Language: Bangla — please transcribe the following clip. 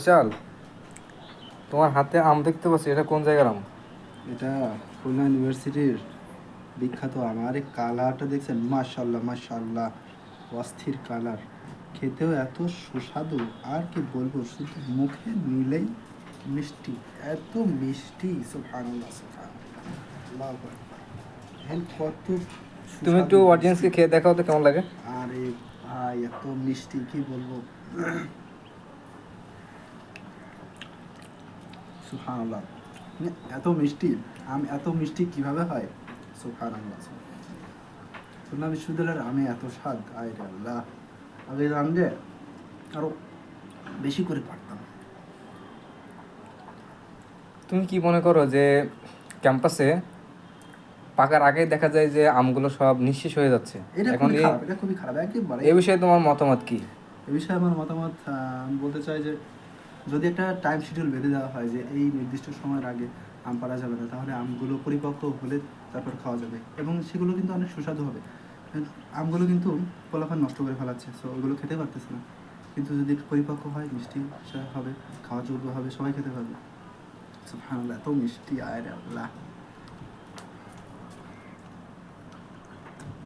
বিশাল, তোমার হাতে আম দেখতে পাচ্ছি, এটা কোন জায়গার আম? এটা খুলনা ইউনিভার্সিটির বিখ্যাত আমার এই কালারটা দেখছেন, মাশাল্লাহ মাশাল্লাহ, অস্থির কালার, খেতেও এত সুস্বাদু। আর কি বলবো, শুধু মুখে নিলেই মিষ্টি, এত মিষ্টি, সুবহানাল্লাহ সুবহানাল্লাহ, আল্লাহু আকবার। দেখেন কত তুমি একটু সুস্বাদু মিষ্টি। অডিয়েন্সকে খেয়ে দেখাও তো কেমন লাগে। আরে ভাই, এত মিষ্টি কি বলবো, সুবহানাল্লাহ। মানে এত মিষ্টি, এত মিষ্টি কিভাবে হয়, সুবহানাল্লাহ। খুলনা বিশ্ববিদ্যালয়ের আমে এত স্বাদ, আয় রে আল্লাহ, আগে জানলে আরো বেশি করে পারতাম। তুমি কি মনে করো যে ক্যাম্পাসে পাকার আগেই দেখা যায় যে আমগুলো সব নিঃশেষ হয়ে যাচ্ছে? এটা এখন খুবই এই খারাপ, এটা খুবই খারাপ একেবারে। এই বিষয়ে তোমার মতামত কি? এ বিষয়ে আমার মতামত, আমি বলতে চাই যে যদি একটা টাইম শিডিউল বেঁধে দেওয়া হয় যে এই নির্দিষ্ট সময়ের আগে আম পাড়া যাবে না, তাহলে আমগুলো পরিপক্ক হলে তারপর খাওয়া যাবে, এবং সেগুলো কিন্তু অনেক সুস্বাদু হবে। আমগুলো কিন্তু পোলাপান নষ্ট করে ফেলাচ্ছে, সো ওইগুলো খেতে পারতেছে না। কিন্তু যদি একটু পরিপক্ক হয়, মিষ্টি হবে, খাওয়া যোগ্য হবে, সবাই খেতে পারবে। সুবহানাল্লাহ, এত মিষ্টি, আয় রে আল্লাহ।